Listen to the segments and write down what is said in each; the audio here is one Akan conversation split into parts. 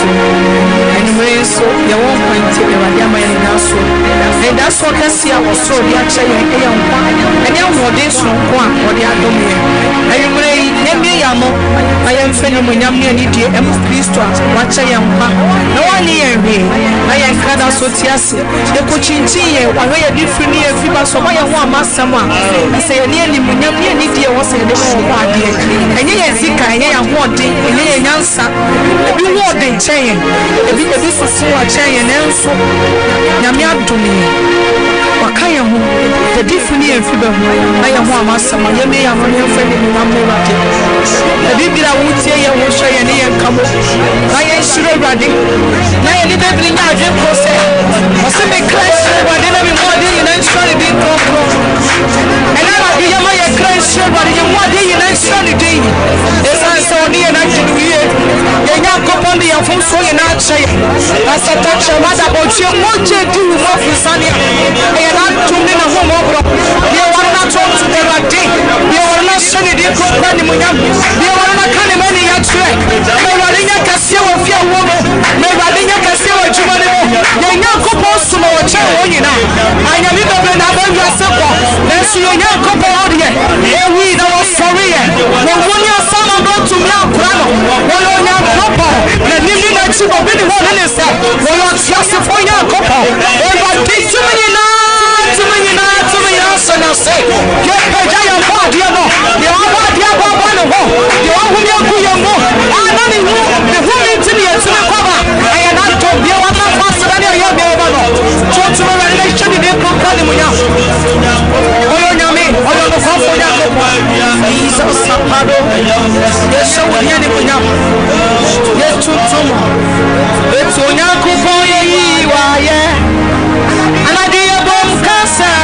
And so you won't point to the Yama and Nasso. And that's what I see. I was so the action and young more days from Quan or the Adomia. I am ready, Yamo. I am feeling when I'm near the M. Christo, watch a young man. No one near me. I am Kada Sotiasi, the Cochinchi, one way a different year, Fiba, so I want Massama. I say nearly Munyam near Nidia was in the whole party. And yes, Zika, and I want it, and I answer. You want the chain. This is so a chain and so Yamian to me. Wakaya, the different year, Fiba. I am one Massama. You may have a friend in Namura. The Biblia would say, I will show you and come. I am sure ready. I am the bring out your process. Was a big clash, but then I'm more than you know, trying to be and I will be a my clash, but you want the United States. As I saw near 19 years, you now come on the phone so you're not saying. As a touch of mother, but you want to do more for Sunny. I am not to me a home opera. You are not talk to the right day. You are not showing the company. You are not coming money at track. Maradina Casio of your woman. Maradina Casio of Juvenile. You are not supposed to know what you know. I am in the Benavia Supper. Let's see your couple out here. We know sorry. When you are someone go to me, when you are couple, the living at you of anyone in this. When you are just for your couple. If I teach you to me, and I say, get the giant body, you know. You are what you are one of them. You are who you are, who you are. I don't know the woman to me to the cover. I am not told you are not faster than you are. Church of relation in the company. Oh, you mean, oh, the phone for your Jesus, Sapado. Yes, so we are the young. Yes, to tomorrow. It's on your coupon. And I did a bomb cancer.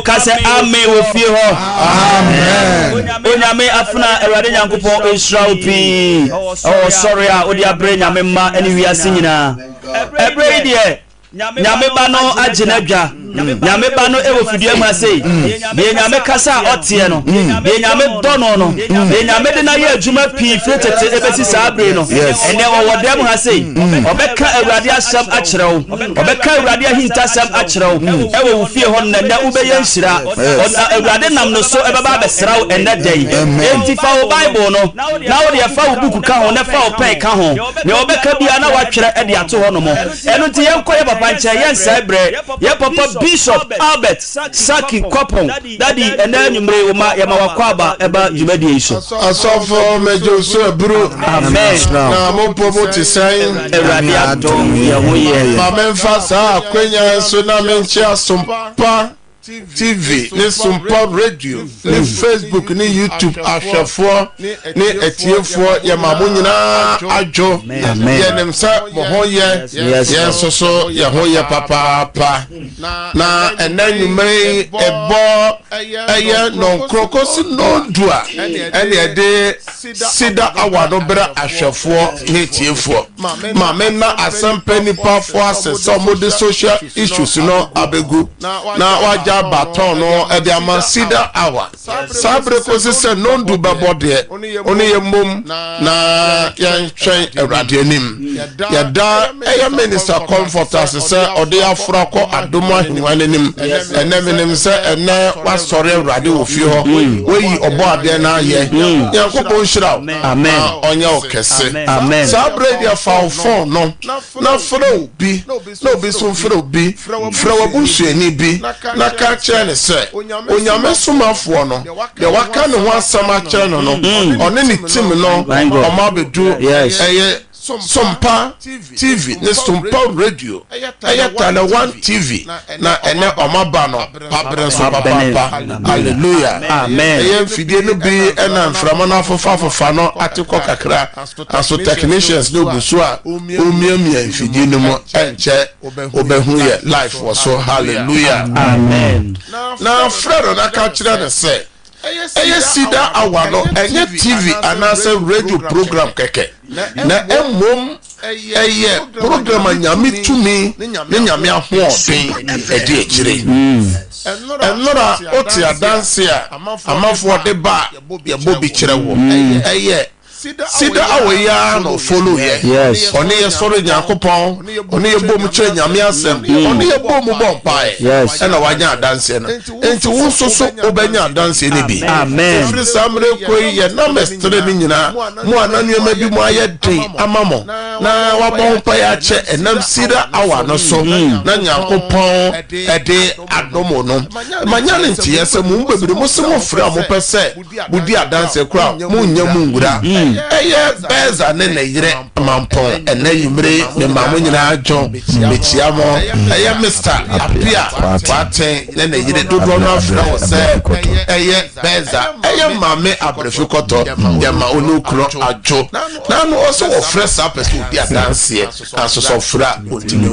Kase ame wo fie ho. Amen. Onyame afuna Awurade Nyankopɔn Israel pi. Oh sorry a odi abre nyame ma eni wiase nyina. Ebre die nyame ba no agye na dwa nyame ba no ewo fidie mu asei de nyame kasa otie no de nyame dono no de nyame de na ye adwuma pii fretete ebesi sabre no ene wo dem ha sei obeka awurade asam akyerew obeka awurade ahinta asam akyerew ewo wo fie ho na na ubeye nhira awurade nam no so ebaba besraw ene dai enti fa wo bible no na wo de fa wo buku ka ho na fa wo pen ka ho ne obeka bia na watwere e de ato ho no mo eno nti yenko ye papa nche yen sabre ye papa Bishop Albert Sackey Kwapong daddy ene nwumre uma ye ma wakwaba eba jumadi iso asofo mejo so bro amen na mo promote sign erade adom ye ho ye ma memfa sa akwenya so na menchi Sompa TV, ni Sompa Radio, ni Facebook, ni YouTube, ahwefo, ni etiefo, ya mamu nyina ajo, ya nemsa mohoye, ya soso, ya hoye papa, na enanyumei ebo, eye non krokosi non dua, eni ede Cedar awado bra ahwefo, ni etiefo, mamena asempe nipa fo asesa mo de social issues no abegu, na waja baton no e dia man Cedar hour sabre ko se no ndu babode oni ye mom na yan twen awrade anim ya da e minister comforters se ode afra ko adoma hinwan anim enemenem se ene wasore awrade ofie ho weyi obo ade na ye yankopon hira amen onya okese amen sabre dia fa phone no na fro bi no bi so fro bi fro wabusuani bi na ka chene se onyame somafo no de waka ne ho asama kire no one ni team no oma bedu eye Sompa TV ne Sompa Radio eye tale 1 TV na ene omaba no pabre so papa hallelujah amen eye fidie no bi ena mframa na afofa no atiko kakra aso technicians no busu a omiamia fidie no mo enche obehu ye life was so hallelujah amen na frero na ka kire ne se eye Cedar hour no enye TV anase radio program keke na emom eye program nyame tumi ne nyame ahoɔden edi ekire enora oti adanse a amafo de ba ye bobi kire wo eye Cedar awaya no follow ye oni ye soro nyankopon oni ye bom kire nyame asem oni ye bom bompai ena wanya adanse no enti wo soso obanya adanse ne bi amen free samre koi ye na mestre ni nyina mo ananu ma bi mo aye den amamo na wabon pa ya che enam Cedar awa no so na nyankopon ede adomo no manya ne nti yese mo mbebire mo se mo fra mo pese budi adanse kura mo nya mu ngura eye beza ne ne yire mampon ene yimre me mamu nyina ajo metia mo eye Mr. Apia paten ne ne yire dodo no afra wo se eye beza eye mame abrefikoto ya ma onukro ajo na no oso wo fresh up person bi adanse aso so fra otimi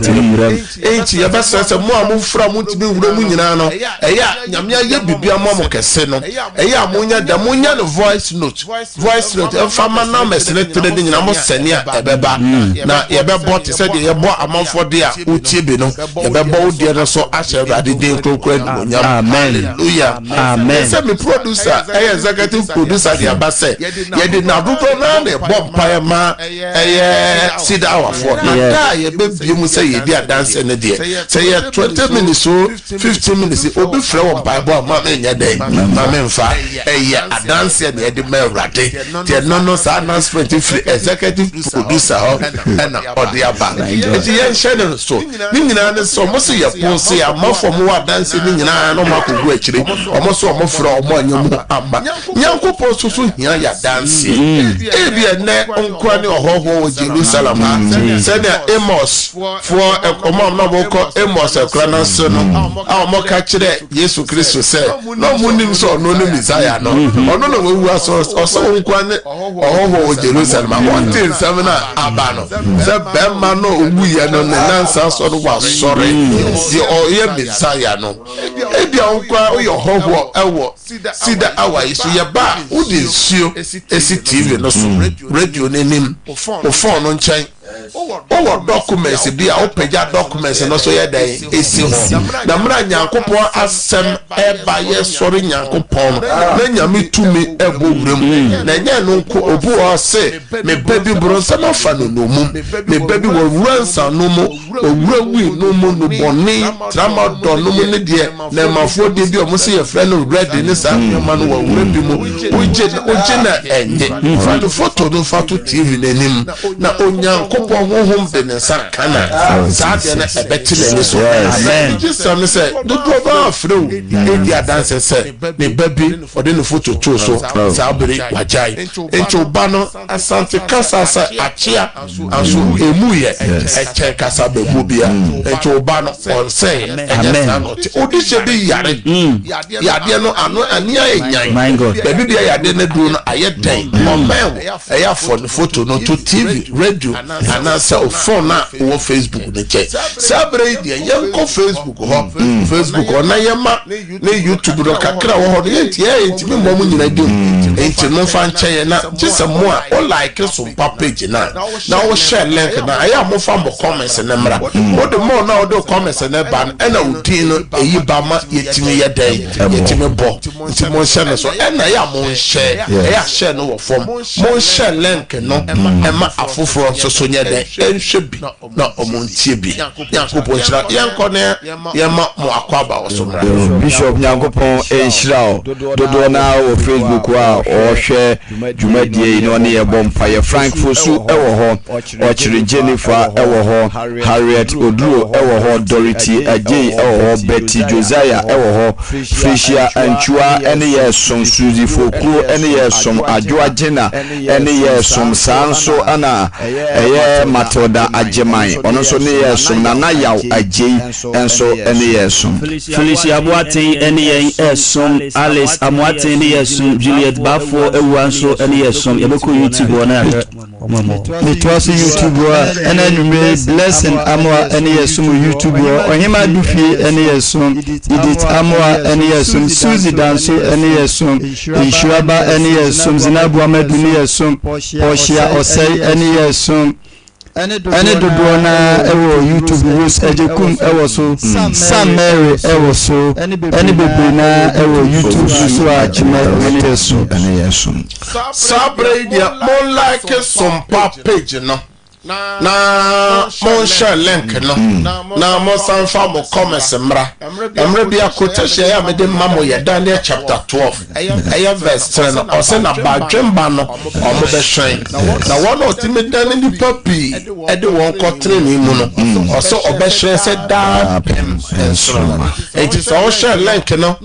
enti ya besa se mo amu fra mo timi wura mu nyina no eye nyame ye bibia mo mo kese no eye amunya da munya no voice note fama na mesene tede de nyina mo sene a ebeba na yebebo te se de yebo amanfo de a otie bi no yebebo odie no so ahye awrade de krokro anyam amen hallelujah amen se me producer executive producer de abase ye de na dodo na na bob paema Cedar hour for na da yebebie mu se ye di adanse ne de se ye 20 minutes so 15 minutes obi frɛ won bible ma nya dey ma memfa adanse ne de ma awrade te no sa announcement free executive producer ho na odiaba eti ye share so ni nyina ne so mo se ye ponse ya mafo mo adanse ni nyina no makogu akire omo so omo frɛ omo anyamu amba nyankopɔ so hia ya dance ebi ene onkwa ne ohoho wo Jerusalem se na Amos for omo na bo ko Amos akra na so no a omo ka kire Yesu Kristo se no munim so no no Messiah no ono no wewu aso onkwa ne ohoho wo Jerusalem wantin samina abano se bemma no oguye no ne nansa so no wa sore di oye Messiah no ebi onkwa oyo hoho ewo Cedar hour isu ye ba udi nsuo esi TV no so radio nenim o phone no nchen what documents be a opeja documents and also ya day esi ho na mra nyankopon asem eba ye sori nyankopon na nyame tumi ebo wurem na nya no nko obu o se me baby bronsa na fa no no mum me baby wo wuransa no mo owura wi no mo no boni trama do no mo ne de na mafo de bi o mo se ye friend no ready ni sa ma no wo wura bi mo oje na enye fa to photo no fa to TV nenim na onyankopon honhom de ne sa kana sa de na ebetile ni so amen just am say do ba afro e dia dance say me baby o de no photo to so sa bere wajai ento ba no asante kasa sa achia anso emu ye eche kasa bebu bia ento ba no on say amen odi se bi yare yade no ano ania enyan baby bia yade na duro no aye den omen eya for the photo no to TV radio and say phone na wo Facebook ne che sabre dia yanko Facebook ho Facebook ona yema na YouTube do kakra wo ho ye nti me mo nyina dim enti mo fa nche na just mo a o like Sompa page na wo share link na aya mo fa mo comments na mra wo de mo na wo do comments na ba na udin no eyi ba ma yetimi ye den yetimi bo nti mo share no so na ya mo share ya share no wo form mo share link no ema afoforo so nye den enhwe bi na omontie bi yankopon hira yanko ne yema mo akwaba wo so mra Bishop Nyankopon enhira dodo na wo Facebook wa o hwe dwumadie no ne ye bompa ye Frank Fosu ewo ho ochire Jennifer ewo ho Harriet Oduro ewo ho Dorothy Ajay ewo ho Betty Josiah ewo ho Frisia Anchua ene ye som Suzy Foku ene ye som Adwoa Jena ene ye som Sanso ana eye Matilda Ajeman ono so ne ye som Nana Yaw Ajay enso ene ye som Felicia Boateng ene ye som Alice Amwate ene ye som Juliet Bafo ewanso ene ye som yebeko YouTube ona Netwas YouTube wa ena nyume Blessing Amwa ene ye som YouTube wa Ohima Dufi ene ye som Edith Amwa ene ye som Suzy Danso ene ye som Inshuaba ene ye som Zinabu Ahmed ene ye som Poshia Osei ene ye som ene dodo na ewo YouTube news ejekum ewo so Sam Mary ewo so ene bebe na ewo YouTube so achime ene yeso sabre dia mo like Sompa page no na mo share link no na mo sanfa mo comments mra emre bia quotation ya me de mamo ya Daniel chapter 12 aya verse 10 o se na badwemba no o mo be hwen na one of them dan ni papi e de won ko treni mu no o so o be hwen se da ensoma it is all share link no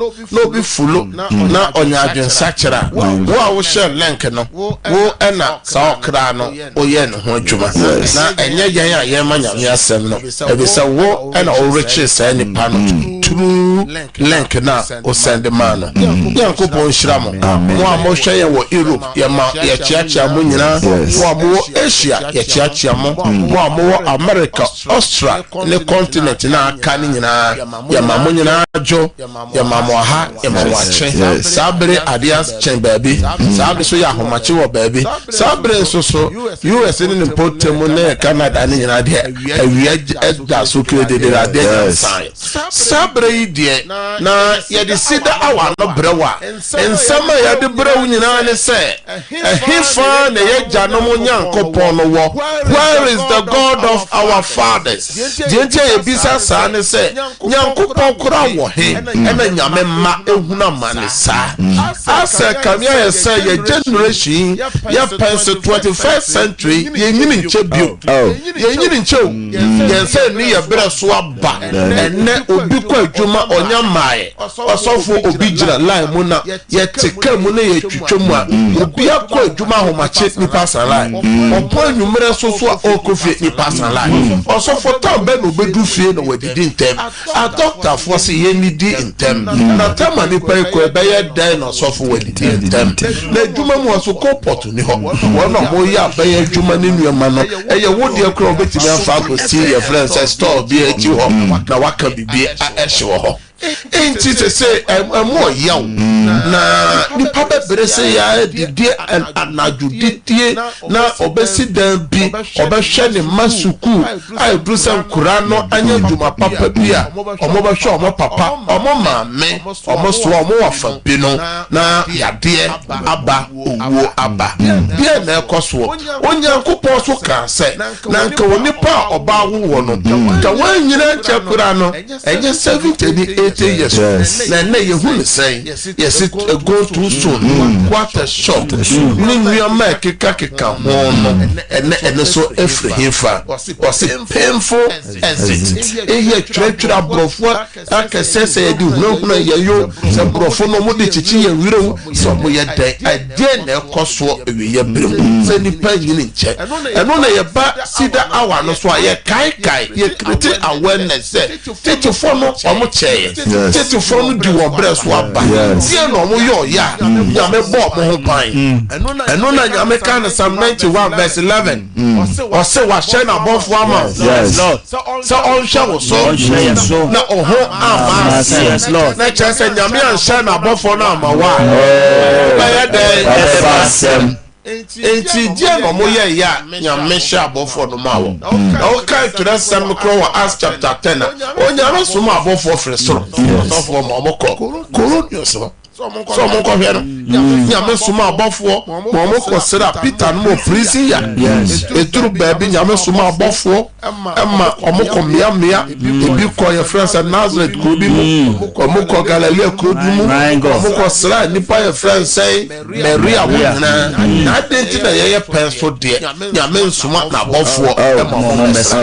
be full na onya adwen sakira wo a wo share link no wo na sa okra no o ye no ho adwuma na enye yan ya yema nyame asem no ebisa wo na o reche say ni pa no true link na o send man no yankopon hira mo wo a mo hwe ye wo Europe ye ma ye chiachia mo nyina wo a mo Asia ye chiachia mo wo a mo America Australia ne continent na aka ni nyina ye ma mo nyina ajo ye ma mo ha ye ma wache sabre adias chen baby sabre so ya homache wo baby sabre so US ni importem ne Canada ni nyina de awia da so krede de la de sabre die na ye de Cedar awa no brewa ensama ye de brew nyina ne se ehifa na ye janom nyankopon no wo where is the God of our fathers dientie ye bisa sa ne se nyankopon kora wo he ena nyame ma ehuna manisa asa kamia ye se ye generation ye pense 21st century ye nyini nche bio ye nyini nche ye se ni ye bere so aba ene obi kwa adwuma onya mae osofo obi gira line mu na ye teka mu na ye twetwemu a obi akwa adwuma homache ni pasan line opo anwumere so okofie ni pasan line osofo tambe no bedu fie no wadidi ntem a doctor for say ye ni di ntem na tama ni pa ko ebe ye dan no osofo wadidi ntem na adwuma mu aso ko poto ni ho wona mo ya ba ye adwuma ni nuama no eye wodi akro betimi afa go see your friends store bi echi ho na waka bibi a ehye ho enti se say emo yaw na habebere se ya didie anadudidie na obesi dan bi obehwe ne masuku ai brusa nkura no anya dwuma papa bi a omobehwe omo papa omo maame omo so omo wafa bi no na yade aba owo aba bia na ekoso onyankopon so ka se na nka onipa oba wo no ka wanyina chakura no enye 70 years na na yehu say yes it go too soon what a shock ni nwiama keka ho no ene so efrehifa was painful exit ehia twetwera brofo akasese yedi hunhuna yeyo se brofo no mudi chichi ye wiro so mo ye dai ade na ekoso ewiye brem se nipa yini nche eno na ye ba Cedar hour no so ye kai ye create awareness say tetifo no omo cheye tetifo no di wo breast wa ba tie no mo yo ya nyame bo mo ho pan eno na nyame kan Psalm 91 verse 11 o se wa share na bonfo ama yes Lord so on share so na oho ama yes Lord na chese nyame an share na bonfo na ama wa ya de fasem enti dia no mo ye ya nyame hye abofo no mawo na o kai to that Psalm wa Acts chapter 10 onyame so ma abofo fere soro so mo mo Cornelius so mo ko hwe no nyame so ma abofo mo ko sera Peter no mo prison ya eturu baabi nyame so ma abofo emma omo ko mia ebi ko your friends at Nazareth ko bi mo ko Galilee ko du mo omo ko sera nipa your friends say Maria wona na denti na ye penso de nyame nsuma na abofo emma mo mesa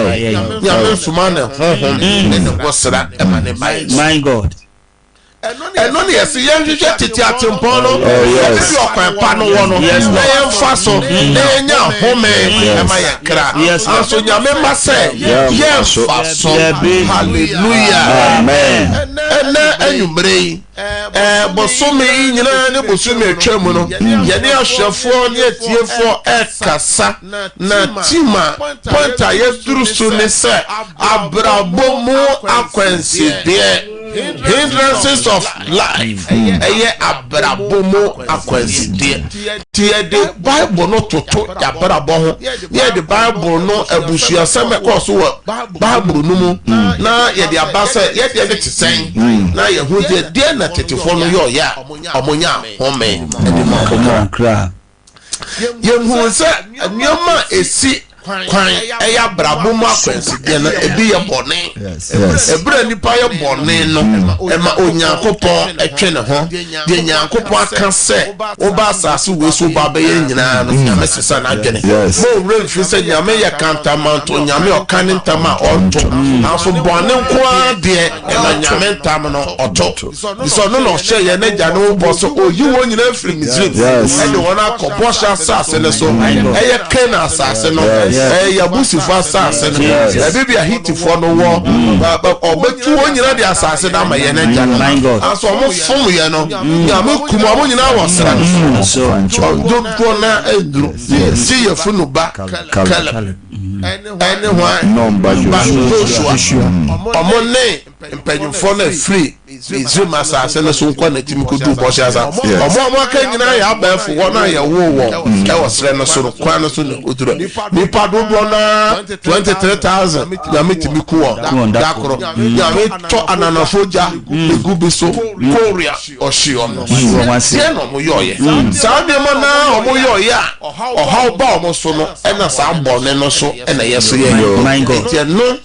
nyame nsuma na honhom ne ko sera emma ne bai my God eno ne yesi yenhwehwe tete atempon no ebi okwan pa no wo no na yemfa so na nya home ema ye kra aso nyame ma se yemfa so hallelujah amen ene enyumrei bosome nyina ne bosome atwam no ye ne ahwefo ne atiefo ekasa na tima pointa yeduru so ne se abrabomu akwansi de hindrances of life eye abrabomo akwansidie tie de Bible no toto abrabo ho ye de Bible no abusua seme course wo Bible no mu na ye de abasa ye de tisen na ye hu de na tetifo no yo ya omonya home edi mo kra ye hu se nyoma esi kwan eya brabomo akwansidie na ebi ye bone ebra nipa ye bone no ema onyankopon etwe ne ho de nyankopon aka se oba asase we so ba be ye nyina no nyame sesa na adwene mo real fi se nyame ye kantamanto nyame okane ntama onto aso bone nko de ema nyame ntam no oto so no hye ye na gya no bo so oyi wo nyina firi Misrim e de wona akobɔ hye asase ne so eye Kana asase no ya busifa asase no bibi ahitifo no wo obetu onyina de asase na ma ye na gya no aso mo fom ye no nyame kuma mo nyina wo sra no do na edru si ye funu ba kala ene hwa nomba Joshua omone mpanyimfo na free Misrim asase no so nkwa na timi ko du bo hye asase omo aka nyina ya abafo wo na ye wo e wo sra no so kwa no so ne oduro nipa do na 23,000 nyame timi kuo dakoro nyame to ananafoja egubiso korea oshio no se no mo yoye sa de ma na omo yoye a ohaw ba omo so no ena sa mbone no so ena yeso ye my God tie no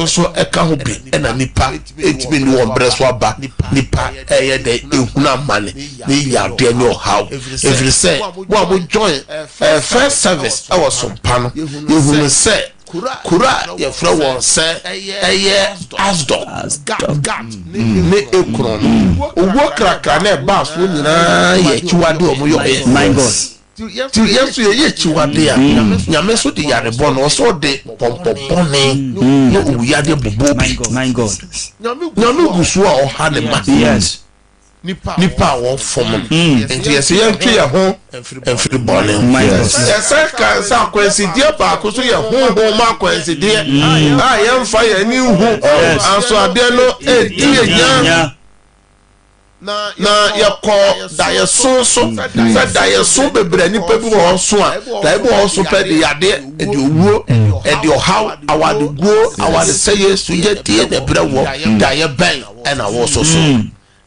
so eka ho bi ena nipa etimi ni won breso aba nipa eye de ehuna mane ni ya de ni ohaw every say wo amo join first service I was Sompa no ehunu se kura ye fra won se eye asdog ne ekron owo kraka na ba so nyina ye chiwade omo yo my God ti yesu ye chiwade a nyame so de yare bo no so de pompopone no uyade bobo my God nyame gusu a oha ne ma yes nipa won fom enti yesi yantwe ye ho enfiri bone yesa ka sa kwansidie ba ko so ye ho ma kwansidie yemfa ye ni hu anso ade no edie nya na yɛkɔ dayeso so sɛ dayeso bebree nipa bi wɔ so a da bi wɔ so pɛ de yade de owuo de ɔhaw awade guo awade sɛ Yesu yɛ tie na brɛ wɔ da yɛ bɛn ɛna wɔ so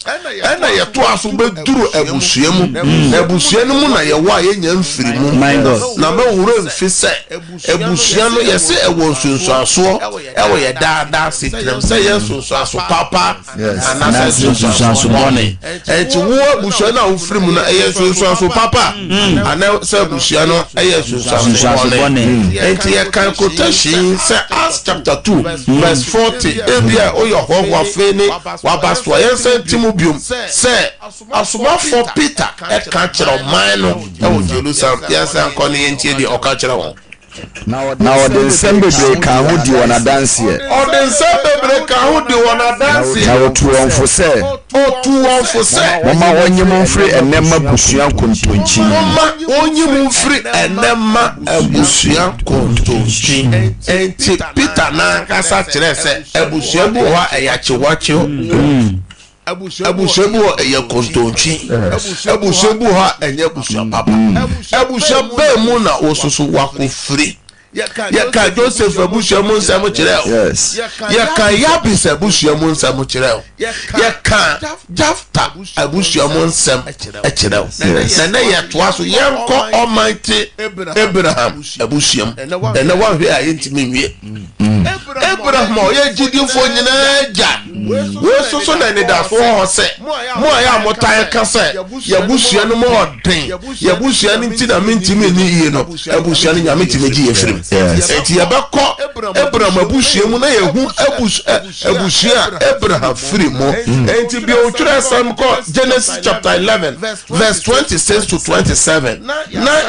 ɛna yɛto aso bɛduru abusua mu na abusua no mu na yɛwɔ a yɛnya mfiri mu na mɛwura mfi sɛ abusua no yɛsɛ ɛwɔ nsunsuasoɔ ɛwɔ yɛ daadaa setrɛm sɛ yɛ nsunsuaso papa anasɛ nsunsuaso bɔne ɛnti wo abusua no a wofiri mu no ɛyɛ nsunsuaso papa anasɛ abusua no ɛyɛ nsunsuaso bɔne ɛnti yɛkan quotation sɛ Acts chapter 2 verse 40 ebi a oyɛ hɔhoa afei ne waba soa yɛnsɛ ntimu biom sɛ asomafo Peter ɛka kyerɛ ɔman no ɛwɔ Jerusalem yɛnsɛ nkɔ ne yɛntie deɛ ɔka kyerɛ wɔn na ɔde nsɛm bebree ka ho di wɔn adanseɛ na otu wɔn fo sɛ wɔma wɔnye mo mfiri ɛnɛma busua nkontonkyi enti Peter na kasa kyerɛ sɛ abusua bi wɔ hɔ ɛyɛ akyewakyew abusua bi wɔ ɛyɛ kontonkyi abusua bi wɔ ɛnyɛ abusua papa abusua bɛɛ mu na ososo wakofiri yɛka Joseph abusua mu nsɛm kyerɛ o yɛka Yabes abusua mu nsɛm kyerɛ o yɛka Jafta abusua mu nsɛm kyerɛ o na ne yɛtoa so yɛnkɔ Almighty Abraham abusua mu ɛnɛ wahwɛ a yɛntimi nwie Abraham a ɔyɛ gyidifo nyinaa gya wososo na anidaso hɔ sɛ mo a yɛ a motae ka sɛ yɛbusua no mu ɔden yɛbusua no nti na mentimi ni yie no abusua no nyame timi gye yɛfirim enti yɛbɛkɔ Abraham abusua mu na yɛhu abusua a Abraham firi mu enti bia wotwerɛ sɛm kɔ Genesis chapter 11 verse 26 to 27 na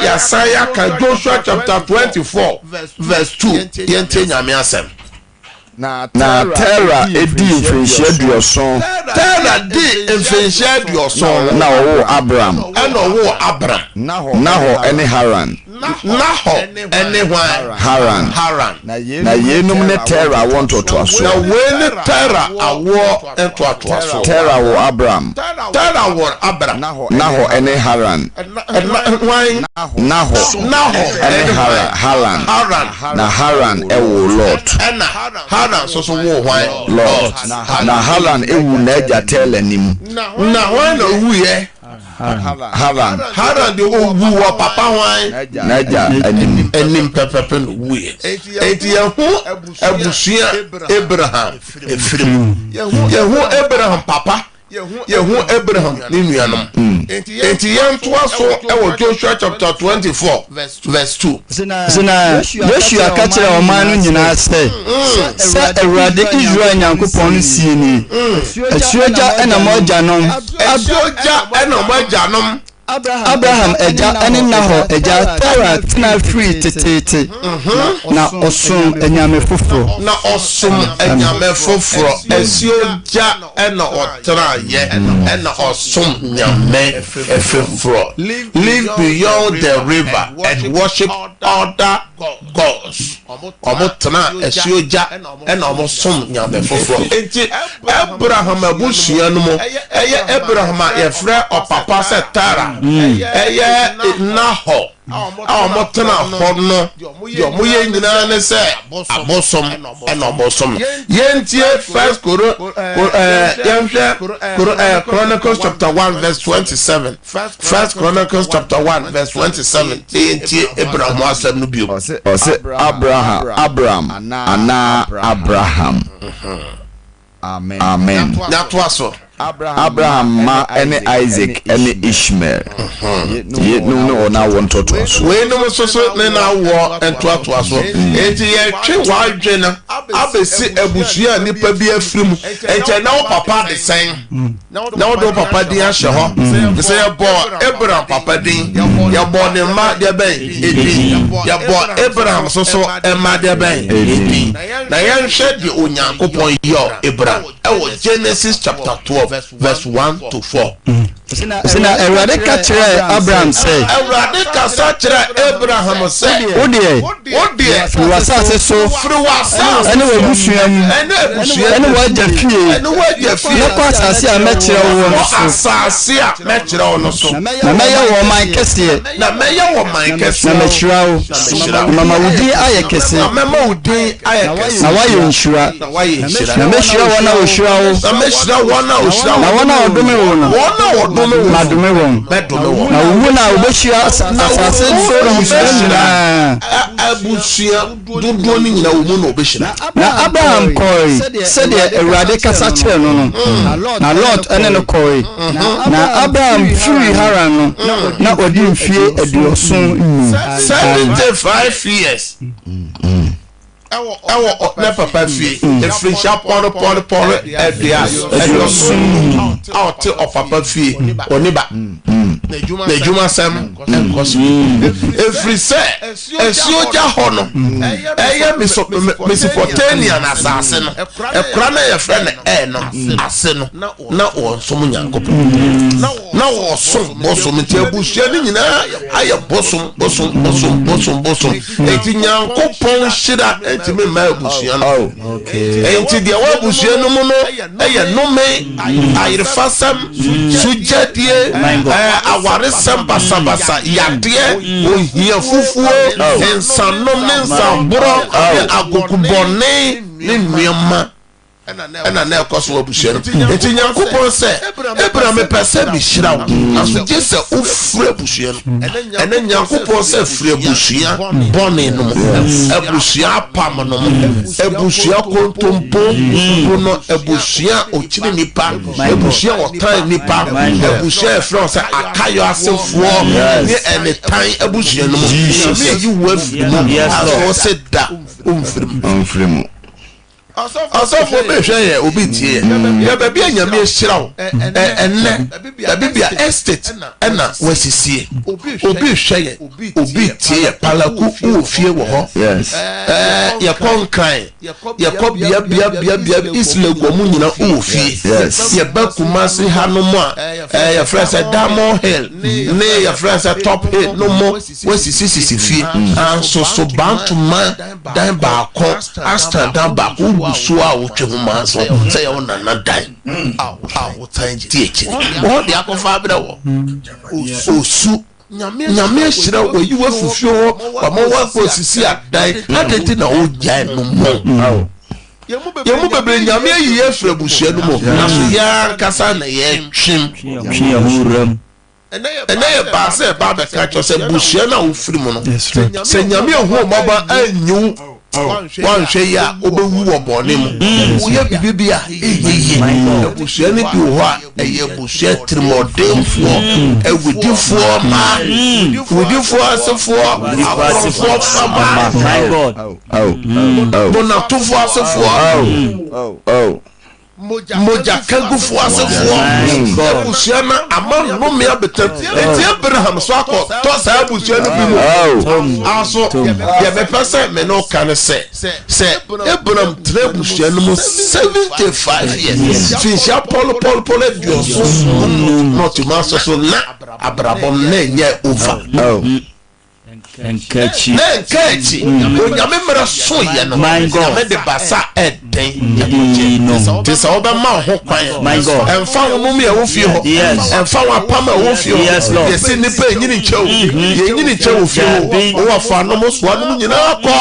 yɛasan yɛaka Joshua chapter 24 verse 2 yɛntie nyame asɛm na Tera edi mfinhyia aduɔson na ɔwɔ Abraham Nahor ɛne Haran Haran na yenum ne Tera awɔ ntotoaso Tera wɔ Abraham Nahor ɛne Haran Nahor ɛne Haran na Haran ɛwɔ Lot Haran so wo hwan Lord na Haran ewu na agya Tera nim na hwan na owu ye Haran de owu wo papa hwan na agya anim pepepe no wu ye enti yehu abusua Abraham efirim yehu Abraham papa yehu Abraham ni nuanom enti yɛntoa so ɛwɔ Joshua chapter 24 verse 2 sina Joshua ka kyerɛ ɔman no nyinaa sɛ Awurade Israel Nyankopɔn no sie ni asuogya ɛna mo agyanom Abraham agya ɛne Nahor agya Tera tena firi tetete na ɔsom anyame foforɔ asuogya ɛna ɔtena yɛ ɛna ɔsom nyame foforɔ live beyond the river and worship other gods ɔmo tena asuogya ɛna ɔmo som nyame foforɔ enti Abraham abusua no mu ɛyɛ Abraham a yɛfrɛ ɔpapa sɛ Tera ɛyɛ Nahor a ɔmo tena hɔ no deɛ ɔmo yɛ nyinaa ne sɛ abosom ɛna ɔmosom yɛntie Chronicles chapter 1 verse 27 First Chronicles chapter 1 verse 27 yɛntie Abraham asɛm no bio ɔsɛ Abraham ana Abraham Amen na toa so Abraham ma ɛne Isaac ɛne Ishmael yenum ne ɔna wɔ ntotoaso wenum soso ne na wɔ ntoatoaso enti yɛtwe wadwe na abesi abusua nipa bi afiri mu enti na wo papa de sɛn na wo do papa din ahyɛ hɔ sɛ yɛbɔ Abraham papa din yɛbɔ ne ma de bɛn edin yɛbɔ Abraham soso ɛma de bɛn edin na yɛnhwɛ de Onyankopɔn yɛ Abraham ɛwɔ Genesis chapter 12 verse 1 to 4. Sina Erade ka kyerɛ Abraham sɛ Erade kasa kyerɛ Abraham sɛ wo deɛ firi w'asase so ɛne w'abusua mu ɛne w'agya fie na kɔ asase a mɛkyerɛ wo no so asase a mɛkyerɛ wo no so na mɛyɛ wɔ man kɛseɛ na mɛyɛ wɔ man kɛseɛ na mɛhyira wo na mama wo din ayɛ kɛse na mɛma wo din ayɛ kɛse na wayɛ nhyira na mɛhyira wɔn a wɔhyira wo na mɛhyira wɔn a wɔhyira wo na wɔn a wɔdome wo no madome wɔn na wo mu na wobɛhyira asase so no nyinaa abusua dodoɔ ne nyinaa wo mu na wobɛhyira na Abraham kɔe sɛdeɛ Awurade kasa kyerɛ no no na Lot ɛne no kɔe na Abraham firi Haran no na ɔde mfie 75 years ɛwɔ ne papa fie efirihyia pɔrɔpɔrɔpɔrɔ aduason a ɔte ɔpapa fie oniba na edwuma sɛm ɛnkɔ so efiri sɛ esuo gya hɔ no ɛyɛ Mesopotamia na asase no ɛkora na yɛfrɛ no no ase no na wɔnsom Nyankopɔn na wɔsom bosom nti abusua no nyinaa ayɛ bosom enti Nyankopɔn hyira ntimi ma abusua no enti deɛ wɔ abusua no mu no ɛyɛ nome ayerefasɛm sugyadie awaresɛm basabasa yadeɛ ohia fufuo nsanom ne nsamborɔ agokubɔne ne nnuama ɛna na ɛkɔ so abusua no enti Nyankopɔn sɛ Abraham pɛ sɛ mehyira wo naso gye sɛ wofiri abusua no ɛne Nyankopɔn sɛ firi abusua bɔne no mu abusua apam no mu abusua kontompo no abusua okyiri nipa abusua ɔtan nipa abusua ɛfrɛ sɛ akayɔ asefoɔ ne ɛne tan abusua no mu nyame yi wo afiri mu asɔ sɛ da ɔmfiri mu asɔfo bɛhwɛ yɛ obi tie yɛ baabi a Nyame ahyira wo ɛnɛ baabi a estate ɛna wasisie obi hwɛ yɛ obi tie yɛ palaku wɔ fie wɔ hɔ yɛkɔ nkran yɛkɔ bia Islam mu nyina wɔ fie yɛba Kumasi ha no mu a yɛfrɛ sɛ Diamond Hill ne yɛfrɛ sɛ Top Hill no mu wasisi fie ansoso bantoma dan baako Aston dan baako so a wotwe ho ma so sɛ yɛ nana dan a wotan tie akyi wɔn de akɔfa abere wɔ osu Nyame ahyira wo yi wa fufuo hɔ wama wakɔ sisi adan adɛnti na wogyae no mu yɛmu bebree Nyame ayi yɛ afiri abusua no mu naso yɛ ankasa na yɛtwem ɛnɛ yɛ baa sɛ ɛbaa bɛka kyerɛ sɛ busua no a wofiri mu no sɛ Nyame ahu ɔmaba anyiw wanhwɛ yi a wobɛwu wɔ bɔne mu woyɛ bibibi a ɛyɛye abusua no bi wɔ hɔ a ɛyɛ abusua tirimɔdenfoɔ awudifoɔ ma wudifoɔ asefoɔ aborɔfoɔ fama bonatofoɔ asefoɔ moja kagufoɔ asefoɔ abusua no ama nnome abɛtam enti Abraham so akɔ tɔ saa abusua no bi mu aso yɛbɛpɛ sɛ me ne woka no sɛ Abraham tena abusua no mu 75 years finhyia pɔlopɔlopɔlo aduɔso na ɔtumi asɔ so na abrabɔm na ɛnyɛ over Enkachi Onyame mmerɛ so yɛ no Nyame de basa ɛden te sɛ wobɛma ho kwan ɛmfa wo nom yɛ wo fie hɔ ɛmfa wo apam a wo fie hɔ yɛsɛ nnipa ɛnyini nkyɛw yɛnyini nkyɛw wo fie hɔ wowɔ fa nom soa nom nyinaa kɔ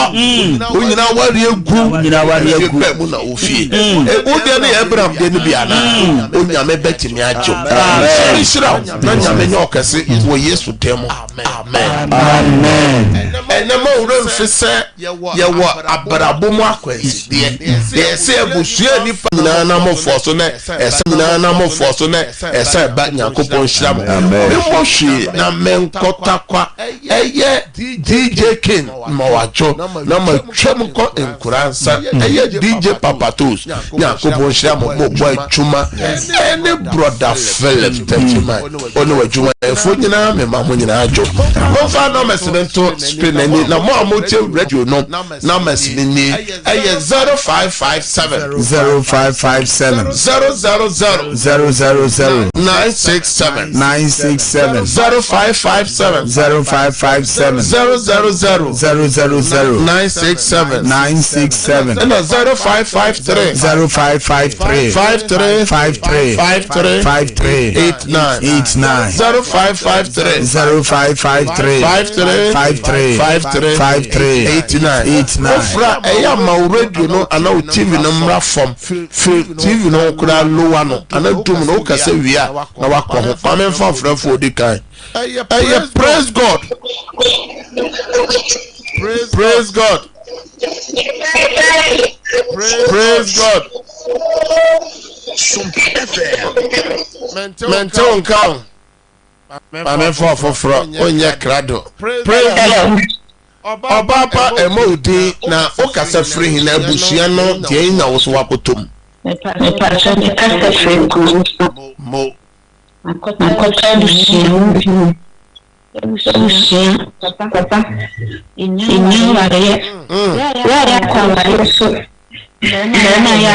wo nyinaa ware agu pɛ mu na wo fie wodeɛ no yɛ Abraham deɛ no bi anaa Onyame bɛtumi agyew hyira wo na Nyame nyɛ ɔkɛse wɔ Yesu dɛ mu amen ɛnɛma wura mfi sɛ yɛwɔ abrabɔ mu akwansideɛ yɛsɛ abusua nipa nyinaa namɔfoɔ so na ɛsɛ nyinaa namɔfoɔ so na ɛsɛ ɛba Nyankopɔn hyira mo memmɔ hwee na menkɔtakwa ɛyɛ DJ King ma wadwo na matwam kɔ nkuransa ɛyɛ DJ Papatos Nyankopɔn hyira mo mɔbɔ adwuma ɛne Brother Philip Tachima ɔne wadwuma ɛfo nyinaa mema mo nyinaa adwo momfa nɔmɛs to screen any na mo amote radio no numbers ni 0557 0557 000 967 967 0557 0557 000 967 967 and 0553 0553 53 53 53 53 89 0553 0553 53 53 53 53 89 ofra eya ma radio no ana TV no mra from TV no kura lowa no ana dum no ka se wi a na wakọ ho pame fa frafo di kan praise God praise God praise God Sompa FM. mental count pame fa foforo onye krado praise God Obapa emodi na okasa free hin na abusia no de na wo so wakotom mo Akota busia papa inyo wale wale kwa wale so na ya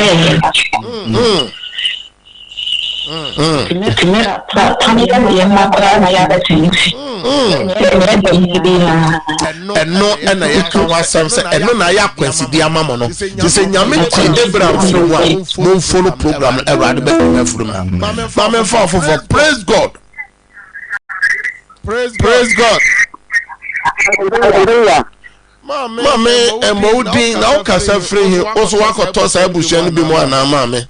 Kimera tamika yema kwa na ya batinzi eno na yeka wasam se eno na ya kwasidi amamo no ti se nyame ti Abraham fro wa mo follow program Erade be fro ma for praise God praise God mame emodi na okasa free hin oso wakoto sa abusia no bi mu ana mame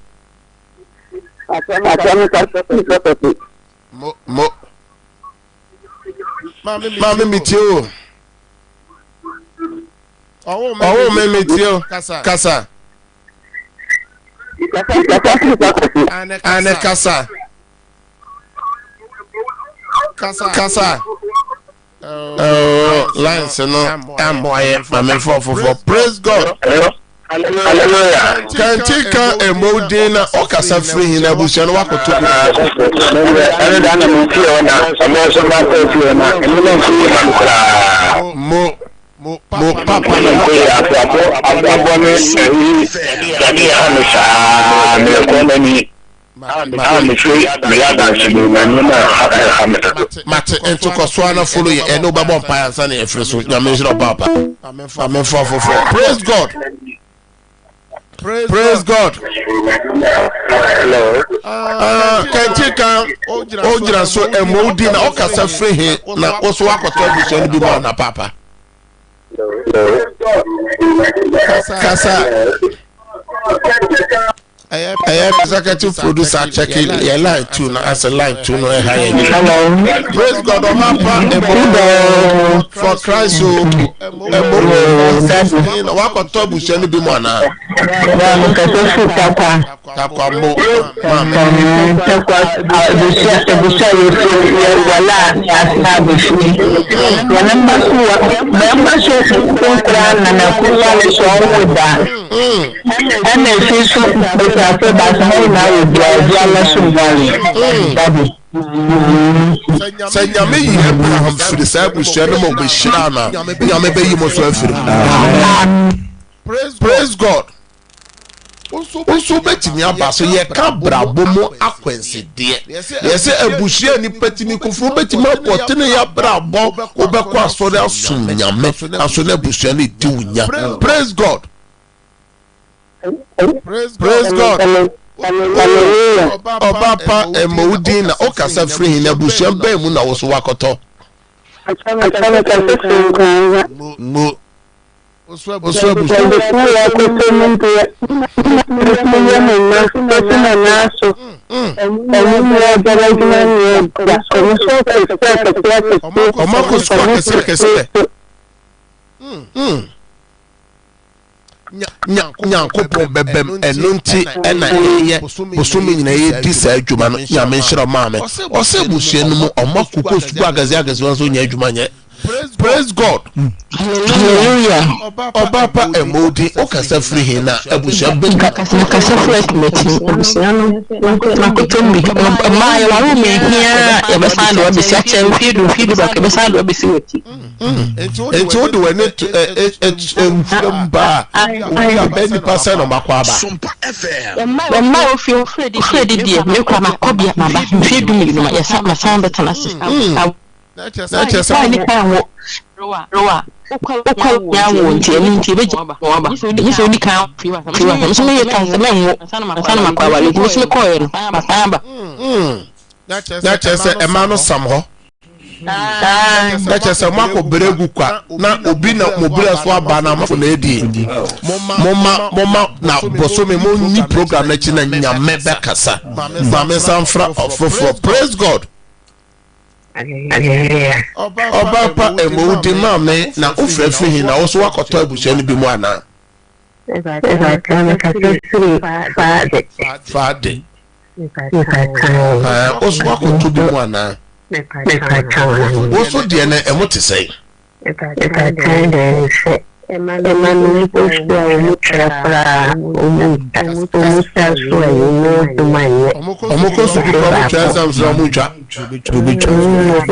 mo mame mitio owo me mitio kasa ane kasa lines no amboye mame for praise God hallelujah kantika emodi na okasa free hin na busia no wakoto Ere da na mo fi ona, amo so ba ko fi ona, emo na fi na mo papa na ko ya abo ne dadi anu sa me ko na ni me fi me ya da shi me na mate ento ko so na follow ye eno ba bon pa ansa na e free so nyame jiro papa amen for praise God praise God hello kantika ojira so emodi na okasa free hin na oso wakoto abusia no bi mo na papa kasa executive producer checking your line too now as a line too no high. Praise God on my part for Christ so wako tobu sheni bi mwana takwa mo Sanya me yi Abraham for the same share no be shirana nyame be yi mo so afiri praise God also betimi aba so ye ka brabo mo akwense de ye se abushia ni patimi kofo betimi akotene ya brabo obekọ asore asum nyame aso na abushia ni di wunya praise God praise God Obapa emodi na okasa free hin abushia ba mu na wo so wakoto mo Oso nyankopon bebem enunti ena eye bosumi nyina ye disa adwuma no nyame nhira maame ose busua no mu omakuko sugu agazi wanso nya adwuma nye Praise God. Hallelujah. Obapa emodi okasa free hina abusha benga. Kasa free committee. Abusiano nakotombi. Ma ya warume here ya basando wabisi acha fidu bakebasando wabisi woti. Ento de wene mba ya beni pasa no makwaba. Sompa FM. Ma ofio Freddy die me kwa makobia maba. Fidu mi no ya sama sound tanasi. Na chesa ni kwa roa ukwa ya wonti enti beji waba yiso di kan fiwa so me kan se menwo sana makwa wale ko so ko yen makamba na chesa ema no sam ho na chesa mako beregu kwa na obi na mobile so aba na mafo na edi moma na bosome mo ni program na chi na nyame be kasa ma me sanfra ofofo. Praise God. Obapa emodi mame na ofrefi hin na oso wakoto abusia ni bi mu ana fade oso wakoto bi mu ana oso de na emote sei Emmanuel Posto mutrafra omoko so ko transam so mucha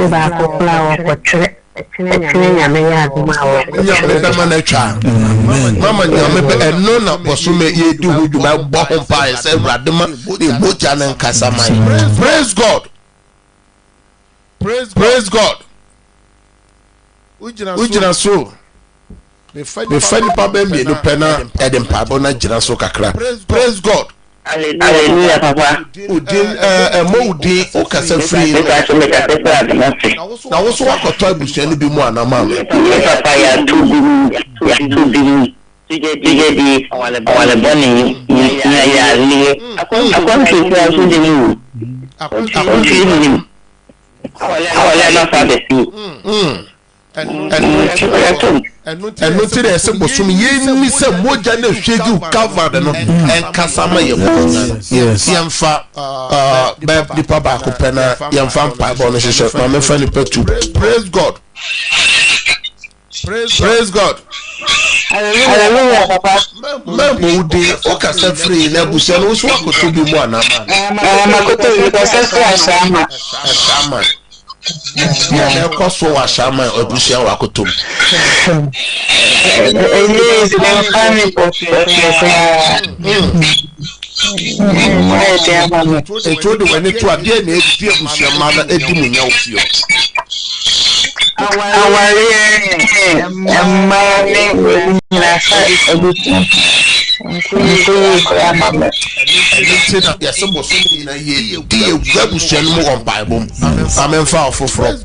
ba ko plawo ko tre nyame ya dumawo nyame da manacha mama nyame be eno na bosume ye di huduma bo hompa e se bradema ni moja na nkasa man. Praise God. Praise God. Ujina so me fani pa be mi no pena edem pa bo na jira so kakra. Praise God. Hallelujah, Papa. Udin Modi o kasa free na wo so wakoto abusia ni bi mu anama Papa ya tubi di wale boni ya li akon fi so de ni akon fi ni wale na fa de enu ti de se bosum ye ni se moja na hwegi covered no enkasa ma ye yes yemfa be di papa ko pena yemfa pa bo no hwehwe ma me fa ni petu. Praise God. Praise God. Hallelujah, Papa. Memo de o kasa free na busia no so akoto bi mu ana makoto yi ko se free ashama ya na koso wa shama abusia wa akoto eto de wani to ade na edi abusia ma na edi mu nya ofio awari na sai abusia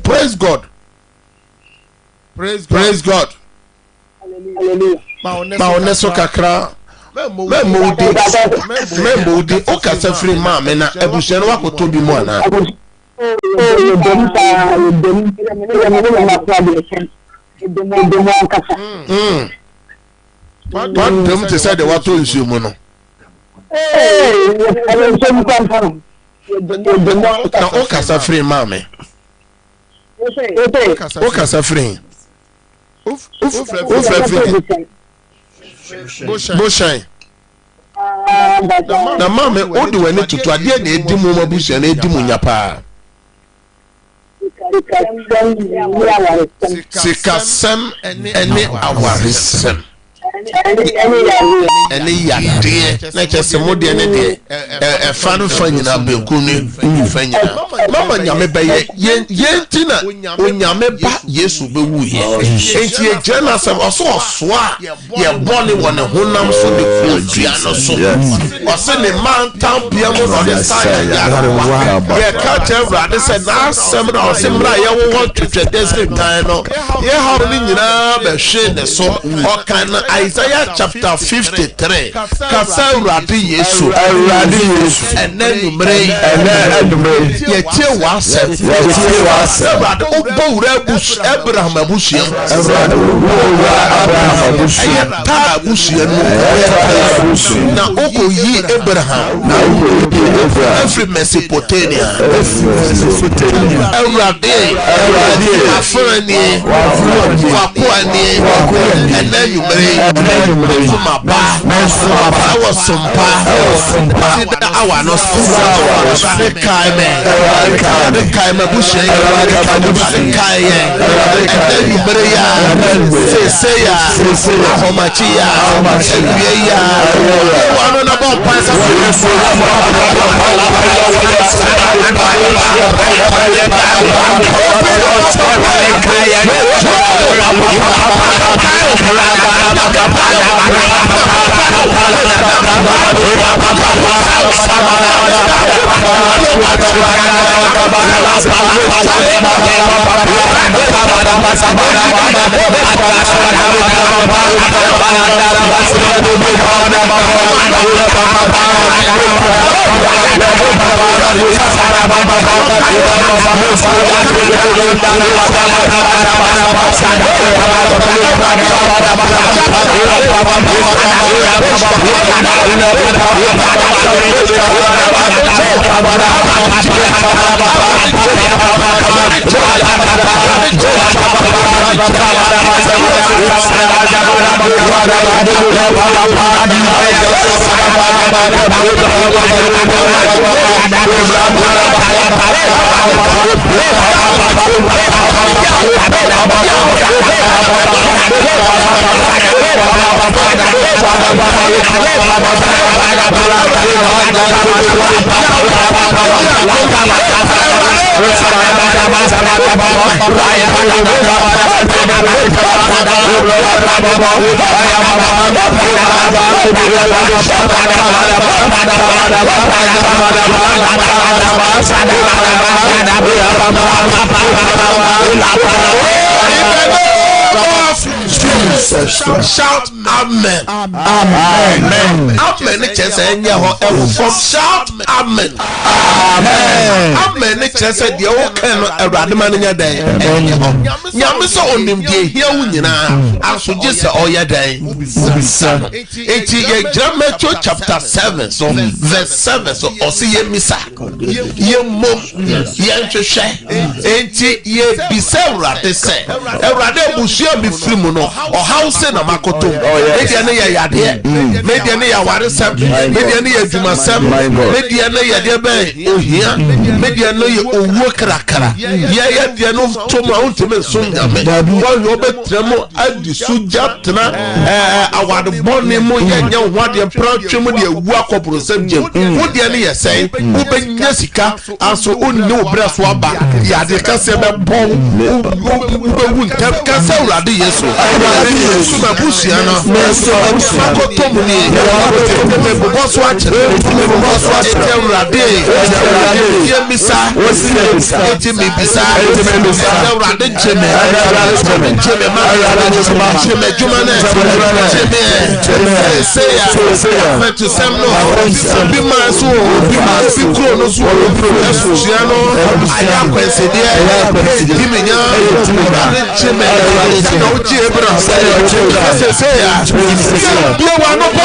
Praise God. Praise God. Maoneso kakra memodi o kasa free mama na ebusen wa koto bi mu ana What them to say the water in you mono? Na o kasa free mama. O kasa free. Boshan. Na mama o de wani tutu ade na edi mu mabusia na edi mu nyapa. Sikasem ene awarisem. Ene yade na chese modie ne de fanu fanyina benkunu fanyina mama nyame be ye ntina onyame ba Yesu be wuye enti ye jana sam oso a ye bone wona honam so de fuadua no so ose ne man tampia mo no de sai ye ka tevra de se na sam na ose mra ye wo twetwe desert kan no ye ha ni nyina be hwe ne so o kan na Isaiah chapter 53 kasa awurade Yesu ene numre ye tie wasem awurade obowura bush Abraham abusuam ta abusuam na okoyi Abraham every Mesopotamia awurade afrani wakwani ene numre sumaba awo sompa sida awa no kai me bushe kai ene numre ya seya ahomachi ya ewie ya wano na bon pasa Shout amen. Amen. Amen. Shout amen. Amen. Amen. Chese de o kan awurade man nya dan enye ho. Nyame so onim de hia wu nyina aso je se oya dan. Eti ye Jeremiah chapter 7 so verse 7 so osi ye misa. Ye mom ye nhwehwe. Enti ye bisa awurade se. Awurade busuo bi firimu no o house na makoto. Media ne ya yade. Media ne ya waresam. Media ne ya dwumasam. Media ne ya de ben ohia. Media no ye owo krakra. Ya de no toma untime sunyame. Wo yo betremo adi suja tena awade bonni mu ye nya hwade pratwem de ewu akoprosam jem. Wo de ne ye sei wo benya sika aso onni wo breso aba. Ya de kase be bon wo wu ntam kase urade Yesu. Yesu ma busia no makoto mu ni me boso akere urade ye misa eti me bisa urade cheme ma cheme juma na cheme seya metu semno bi ma so kro no so esusia no aya kwesede di menya urade cheme no ji ebra seya bi wa no bo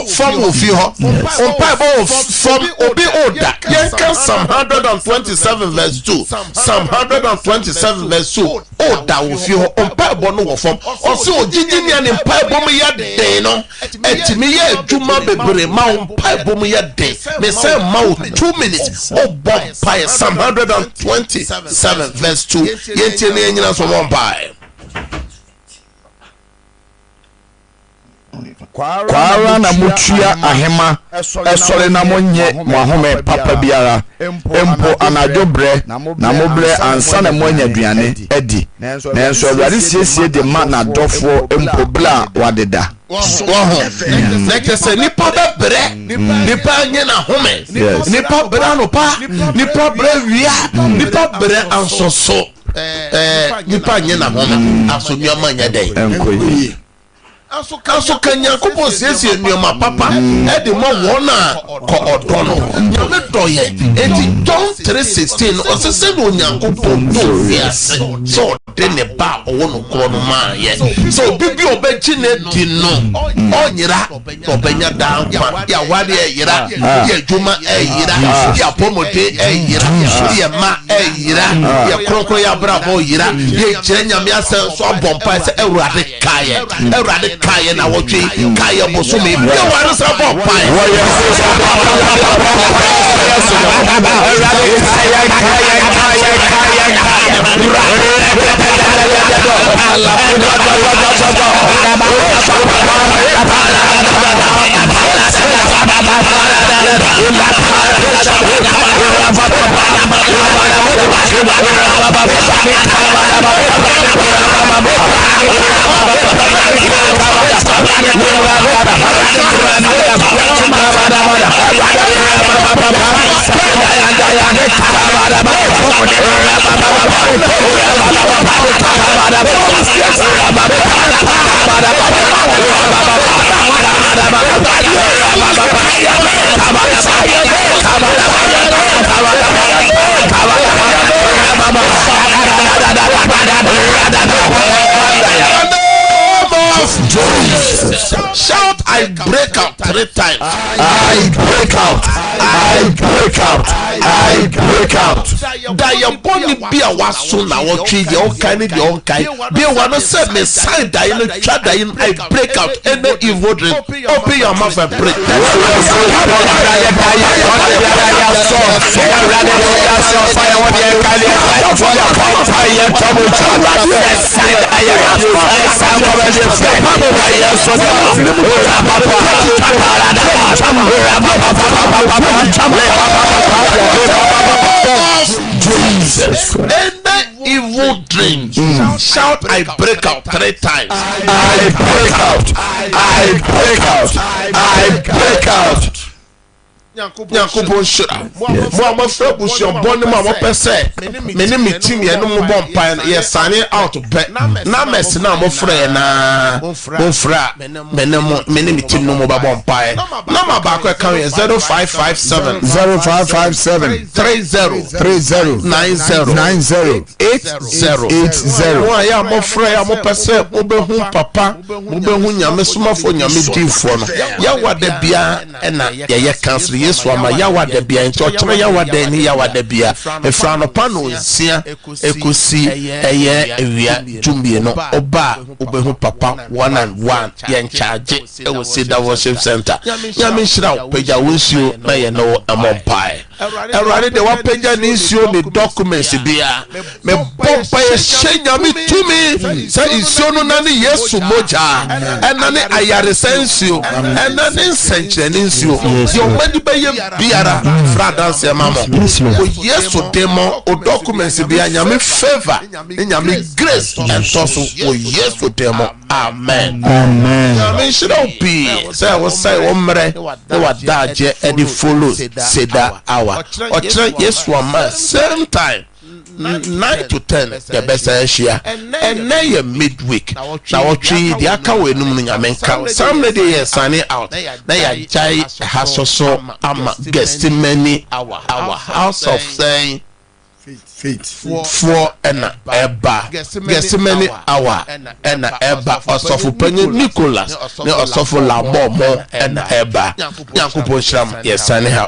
From Obi Oda. Psalm 127 verse 2. Psalm 127 verse 2. Oda will feel on Bible no form. Also, Gigi and in Bible me ya day no. Et me ya Juma Bebre Mount Bible me ya day. Me say mouth 2 minutes. Oh, Bob Pie Psalm 127 verse 2. Yentini and so one by. Kwara na mutua ahema esore na monye mohome papa biara empo anadobre na mobre ansa na monye aduane edi nanso awari siesie de ma na dofo empo bla wadeda like say nipa bebre nipa nye na home nipa bra no pa nipa bre wia nipa bre ansoso nipa nye na home aso nyama nya dai enkoyi aso kanya kupo siesie nneoma papa e de mo wona ko odono nyame doye enti John 3:16 osese no nyankopo do fiase so de ne ba owono kro no ma ye so bibi obechi ne di no onyira obenya da ya wade eyira ya juma eyira ya pomote eyira ya ma eyira ya krokro ya bravo yira ye kire nyame asen so bompa se ewurade kaye na wotwe kaye bosome ye ware sa bompa Shout, I break out 3 times. I break out. I break out. I break out. Diaboni be a wasso now or tree the old kind of the old kind. Be one said me side dying and try dying. I break out any evil dream. Open your mouth and break. Jesus. Any evil dream, shout, I break out 3 times. I break out. I break out. I break out. Nyankopon shira mo amafra bushon bonni ma mo pese me ne meeting ye no mo bompa ye sane out be na mess na mo frɛ na mo fra me ne meeting no mo ba bompa na ma ba ko kan ye 0557 30 90 80 mo ya mo frɛ ya mo pese mo be hu papa mo be hu nyame somafo nyame difo no ya wada bia na ye cancel Yesu ama yawa de bia nti ochire yawa de ni yawa de bia efra no pa no nsia ekosi eye ewia jumbi no oba obehu papa 1-on-1 ye charge e wo Cedar worship center nyame nhira pagya wonsuo na ye no amompai Erade de wa pagya ni nsuo ni documents bia me bompa ye nyame tumi sa nsuo no na ni Yesu moja ena ni ayare sensio ena ni nsenche ni nsuo yo madi be biara fragrance mamo o Yesu demo o documents bia nyame favor nyame grace and toso o Yesu demo amen nyame shira obi say wo say wo mre e wadaje e di follow Cedar hour o kire Yesu ama same time 9 to 10 the best share and now you midweek now tree the aka we num nyame nka some day signing out na ya jai hasoso ama guest many our house of saying for eba Gethsemane hour and eba osofo panyi Nicholas ne osofo Labomo and eba Nyankopon sham yesane ha